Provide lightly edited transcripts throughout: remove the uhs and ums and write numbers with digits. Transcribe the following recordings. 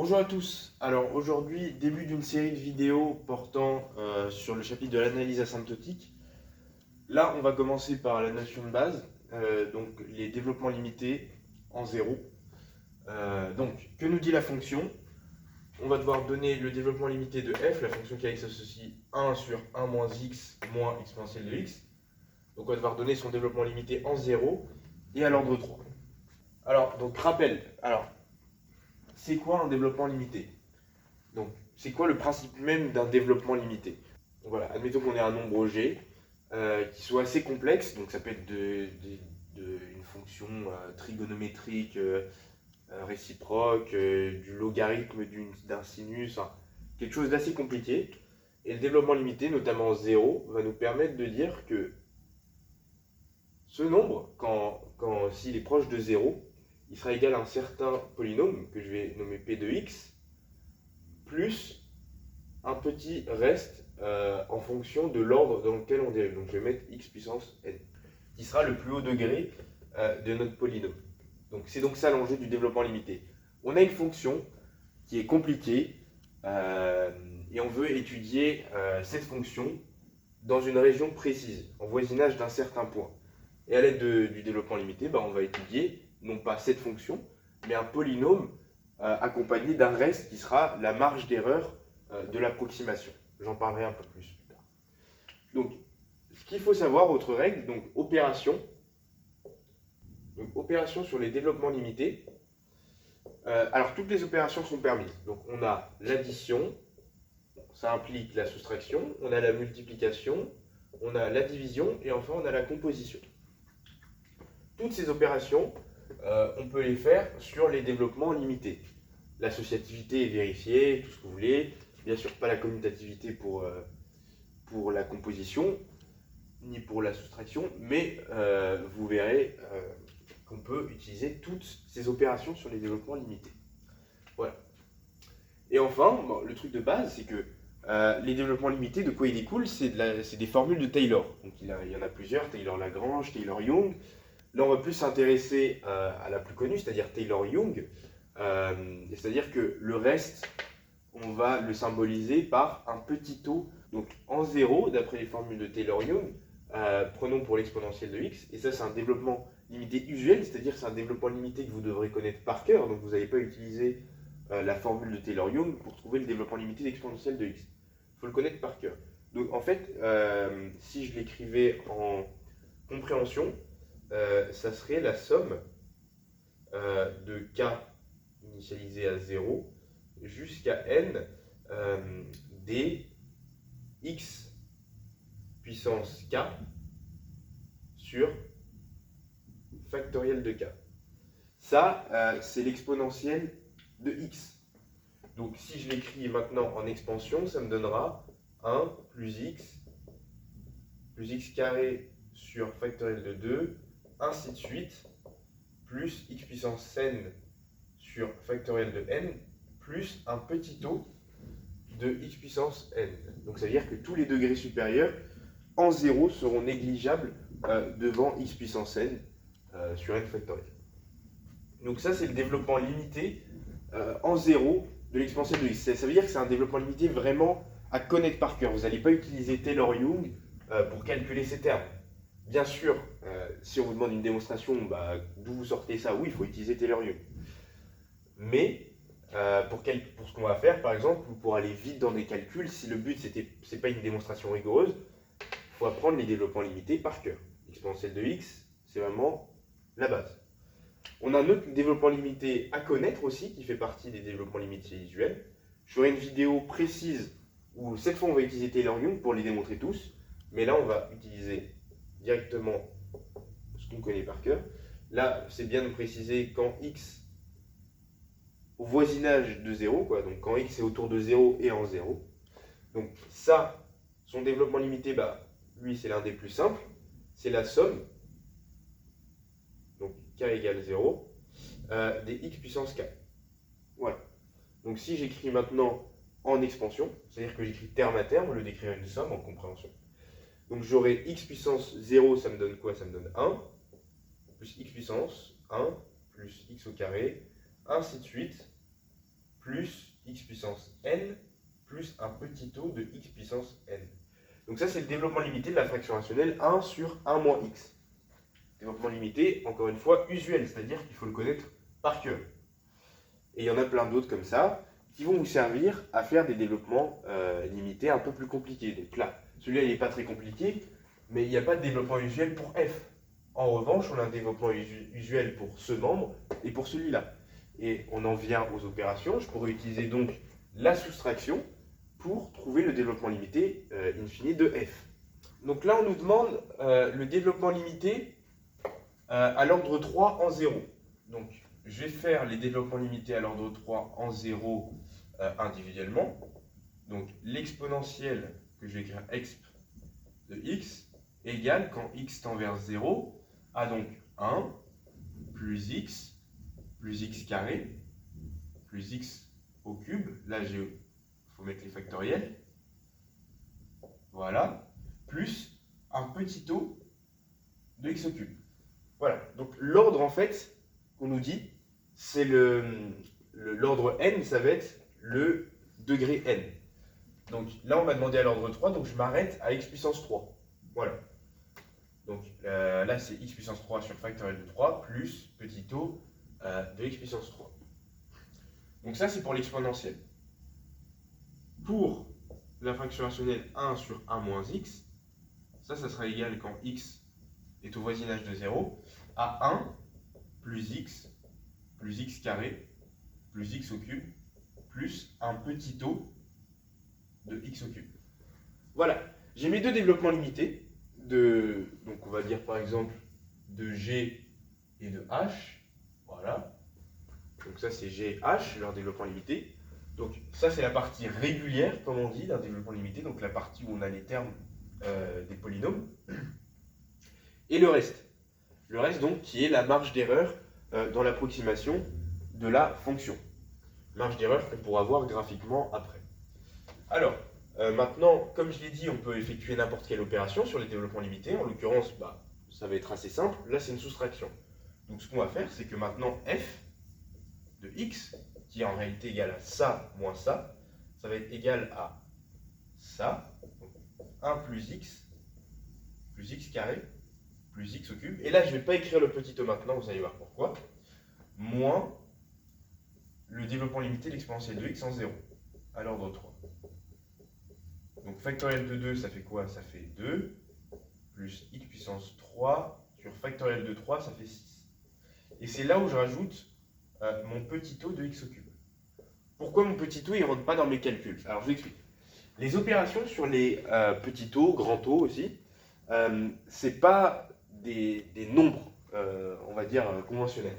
Bonjour à tous. Alors aujourd'hui, début d'une série de vidéos portant sur le chapitre de l'analyse asymptotique. Là, on va commencer par la notion de base, donc les développements limités en zéro. Donc, que nous dit la fonction? On va devoir donner le développement limité de f, la fonction qui s'associe 1 sur 1 moins x moins exponentielle de x. Donc on va devoir donner son développement limité en 0 et à l'ordre 3. Alors, donc rappel, c'est quoi un développement limité? Donc, c'est quoi le principe même d'un développement limité? Donc voilà, admettons qu'on ait un nombre g qui soit assez complexe, donc ça peut être une fonction trigonométrique réciproque, du logarithme d'un sinus, hein, quelque chose d'assez compliqué. Et le développement limité, notamment 0, va nous permettre de dire que ce nombre, s'il est proche de 0, il sera égal à un certain polynôme que je vais nommer p de x, plus un petit reste en fonction de l'ordre dans lequel on dérive. Donc je vais mettre x puissance n, qui sera le plus haut degré de notre polynôme. Donc c'est donc ça l'enjeu du développement limité. On a une fonction qui est compliquée et on veut étudier cette fonction dans une région précise, en voisinage d'un certain point. Et à l'aide du développement limité, on va étudier non pas cette fonction, mais un polynôme accompagné d'un reste qui sera la marge d'erreur de l'approximation. J'en parlerai un peu plus tard. Donc, ce qu'il faut savoir, autre règle, donc opération. Donc, opération sur les développements limités. Alors, toutes les opérations sont permises. Donc, on a l'addition, ça implique la soustraction, on a la multiplication, on a la division, et enfin, on a la composition. Toutes ces opérations, on peut les faire sur les développements limités. L'associativité est vérifiée, tout ce que vous voulez. Bien sûr, pas la commutativité pour la composition, ni pour la soustraction, mais vous verrez qu'on peut utiliser toutes ces opérations sur les développements limités. Voilà. Et enfin, le truc de base, c'est que les développements limités, de quoi ils découlent? C'est des formules de Taylor. Donc il y en a plusieurs, Taylor-Lagrange, Taylor-Young. Là, on va plus s'intéresser à la plus connue, c'est-à-dire Taylor-Young. C'est-à-dire que le reste, on va le symboliser par un petit taux. Donc en 0, d'après les formules de Taylor-Young, prenons pour l'exponentielle de x, et ça c'est un développement limité usuel, c'est-à-dire que c'est un développement limité que vous devrez connaître par cœur, donc vous n'allez pas utiliser la formule de Taylor-Young pour trouver le développement limité d'exponentielle de x. Il faut le connaître par cœur. Donc en fait, si je l'écrivais en compréhension, ça serait la somme de k initialisé à 0 jusqu'à n des x puissance k sur factoriel de k. Ça, c'est l'exponentielle de x. Donc si je l'écris maintenant en expansion, ça me donnera 1 plus x carré sur factoriel de 2, ainsi de suite, plus x puissance n sur factoriel de n, plus un petit taux de x puissance n. Donc ça veut dire que tous les degrés supérieurs en 0 seront négligeables devant x puissance n sur n factoriel. Donc ça c'est le développement limité en 0 de l'exponentielle de x. Ça veut dire que c'est un développement limité vraiment à connaître par cœur. Vous n'allez pas utiliser Taylor-Young pour calculer ces termes. Bien sûr, si on vous demande une démonstration, d'où vous sortez ça? Oui, il faut utiliser Taylor-Young. Mais pour ce qu'on va faire, par exemple, ou pour aller vite dans des calculs, si le but c'est pas une démonstration rigoureuse, il faut apprendre les développements limités par cœur. L'exponentielle de x, c'est vraiment la base. On a un autre développement limité à connaître aussi, qui fait partie des développements limités usuels. Je ferai une vidéo précise où cette fois on va utiliser Taylor-Young pour les démontrer tous, mais là on va utiliser directement ce qu'on connaît par cœur. Là, c'est bien de préciser quand x au voisinage de 0, donc quand x est autour de 0 et en 0. Donc ça, son développement limité, lui c'est l'un des plus simples, c'est la somme, donc k égale 0, des x puissance k. Voilà. Donc si j'écris maintenant en expansion, c'est-à-dire que j'écris terme à terme au lieu d'écrire une somme en compréhension. Donc j'aurai x puissance 0, ça me donne quoi? Ça me donne 1, plus x puissance 1, plus x au carré, ainsi de suite, plus x puissance n plus un petit o de x puissance n. Donc ça, c'est le développement limité de la fraction rationnelle 1 sur 1 moins x. Développement limité, encore une fois, usuel, c'est-à-dire qu'il faut le connaître par cœur. Et il y en a plein d'autres comme ça, qui vont vous servir à faire des développements limités un peu plus compliqués. Donc là, celui-là, il n'est pas très compliqué, mais il n'y a pas de développement usuel pour f. En revanche, on a un développement usuel pour ce membre et pour celui-là. Et on en vient aux opérations. Je pourrais utiliser donc la soustraction pour trouver le développement limité in fine de f. Donc là, on nous demande le développement limité à l'ordre 3 en 0. Donc, je vais faire les développements limités à l'ordre 3 en 0 individuellement. Donc, l'exponentielle que je vais écrire exp de x égale, quand x tend vers 0, à donc 1 plus x carré plus x au cube. Là, il faut mettre les factoriels. Voilà. Plus un petit o de x au cube. Voilà. Donc, l'ordre, en fait, qu'on nous dit, c'est l'ordre n, ça va être le degré n. Donc, là, on m'a demandé à l'ordre 3, donc je m'arrête à x puissance 3. Voilà. Donc là, c'est x puissance 3 sur factoriel de 3 plus petit o de x puissance 3. Donc ça, c'est pour l'exponentielle. Pour la fraction rationnelle 1 sur 1 moins x, ça sera égal quand x est au voisinage de 0 à 1 plus x carré plus x au cube plus un petit o de x au cube. Voilà, j'ai mes deux développements limités. Donc on va dire par exemple de G et de H, voilà. Donc ça c'est G et H, leur développement limité. Donc ça c'est la partie régulière, comme on dit, d'un développement limité, donc la partie où on a les termes des polynômes. Et le reste donc qui est la marge d'erreur dans l'approximation de la fonction. Marge d'erreur qu'on pourra voir graphiquement après. Alors, maintenant, comme je l'ai dit, on peut effectuer n'importe quelle opération sur les développements limités. En l'occurrence, ça va être assez simple. Là, c'est une soustraction. Donc, ce qu'on va faire, c'est que maintenant, f de x, qui est en réalité égal à ça moins ça va être égal à ça, donc 1 plus x carré, plus x au cube. Et là, je ne vais pas écrire le petit o maintenant, vous allez voir pourquoi. Moins le développement limité de l'exponentielle de x en 0, à l'ordre 3. Donc factoriel de 2, ça fait quoi? Ça fait 2, plus x puissance 3, sur factoriel de 3, ça fait 6. Et c'est là où je rajoute mon petit o de x au cube. Pourquoi mon petit o, il ne rentre pas dans mes calculs? Alors je vous explique. Les opérations sur les petits o, grand O aussi, c'est pas des nombres, on va dire, conventionnels.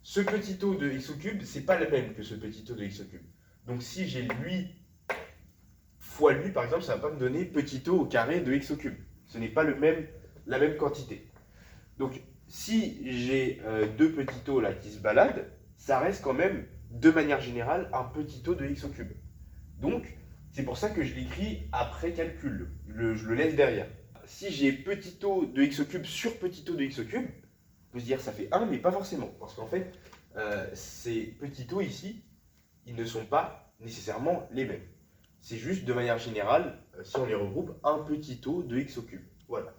Ce petit o de x au cube, c'est pas le même que ce petit o de x au cube. Donc si j'ai lui fois lui, par exemple, ça ne va pas me donner petit o au carré de x au cube. Ce n'est pas la même quantité. Donc, si j'ai deux petits o là qui se baladent, ça reste quand même, de manière générale, un petit o de x au cube. Donc, c'est pour ça que je l'écris après calcul. Je le laisse derrière. Si j'ai petit o de x au cube sur petit o de x au cube, on peut se dire ça fait 1, mais pas forcément. Parce qu'en fait, ces petits o ici, ils ne sont pas nécessairement les mêmes. C'est juste, de manière générale, si on les regroupe, un petit o de x au cube. Voilà.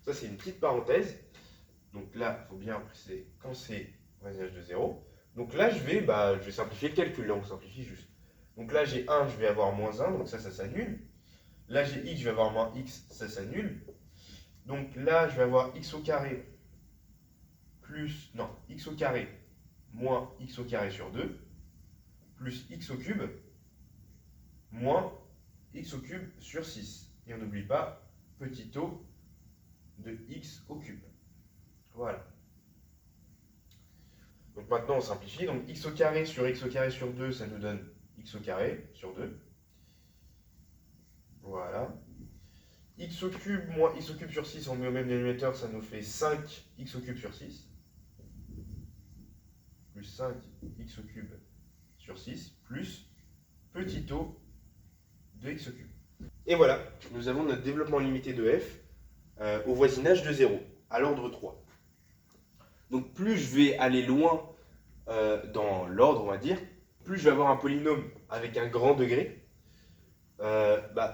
Ça, c'est une petite parenthèse. Donc là, il faut bien préciser quand c'est voisinage de 0. Donc là, je vais simplifier le calcul. Là, on simplifie juste. Donc là, j'ai 1, je vais avoir moins 1. Donc ça s'annule. Là, j'ai x, je vais avoir moins x. Ça s'annule. Donc là, je vais avoir x au carré plus... Non, x au carré moins x au carré sur 2 plus x au cube moins x au cube sur 6. Et on n'oublie pas petit o de x au cube. Voilà. Donc maintenant on simplifie. Donc x au carré sur 2, ça nous donne x au carré sur 2. Voilà. X au cube moins x au cube sur 6, on met au même dénominateur, ça nous fait 5x au cube sur 6. Plus 5x au cube sur 6, plus petit o de x au cube. Et voilà, nous avons notre développement limité de f au voisinage de 0, à l'ordre 3. Donc plus je vais aller loin dans l'ordre, on va dire, plus je vais avoir un polynôme avec un grand degré,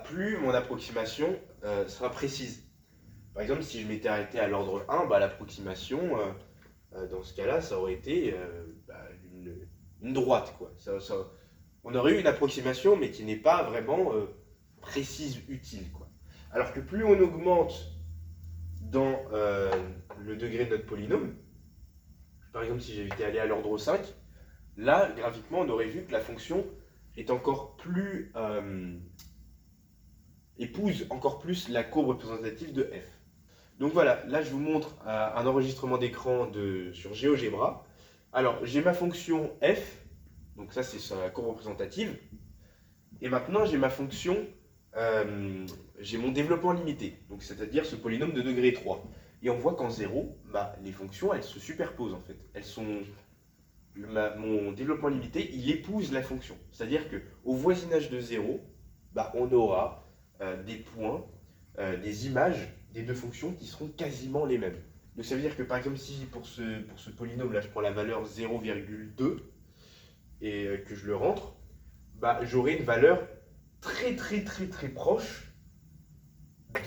plus mon approximation sera précise. Par exemple, si je m'étais arrêté à l'ordre 1, l'approximation, dans ce cas-là, ça aurait été une droite, quoi. On aurait eu une approximation, mais qui n'est pas vraiment précise, utile, quoi. Alors que plus on augmente dans le degré de notre polynôme, par exemple, si j'étais allé à l'ordre 5, là, graphiquement, on aurait vu que la fonction est encore plus épouse encore plus la courbe représentative de f. Donc voilà, là je vous montre un enregistrement d'écran sur GeoGebra. Alors j'ai ma fonction f, donc ça c'est sur la courbe représentative, et maintenant j'ai ma fonction, j'ai mon développement limité, donc c'est-à-dire ce polynôme de degré 3. Et on voit qu'en 0, les fonctions elles se superposent en fait. Mon développement limité, il épouse la fonction. C'est-à-dire qu'au voisinage de 0, on aura des points, des images des deux fonctions qui seront quasiment les mêmes. Donc ça veut dire que par exemple si pour ce polynôme là je prends la valeur 0,2 et que je le rentre, j'aurai une valeur très proche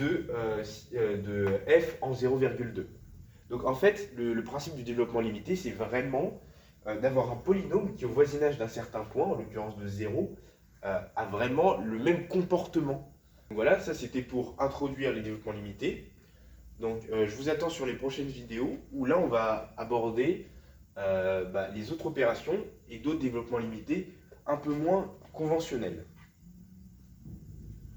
de f en 0,2. Donc en fait le principe du développement limité c'est vraiment d'avoir un polynôme qui au voisinage d'un certain point, en l'occurrence de 0, a vraiment le même comportement. Donc voilà, ça c'était pour introduire les développements limités. Donc je vous attends sur les prochaines vidéos où là on va aborder les autres opérations et d'autres développements limités un peu moins conventionnels.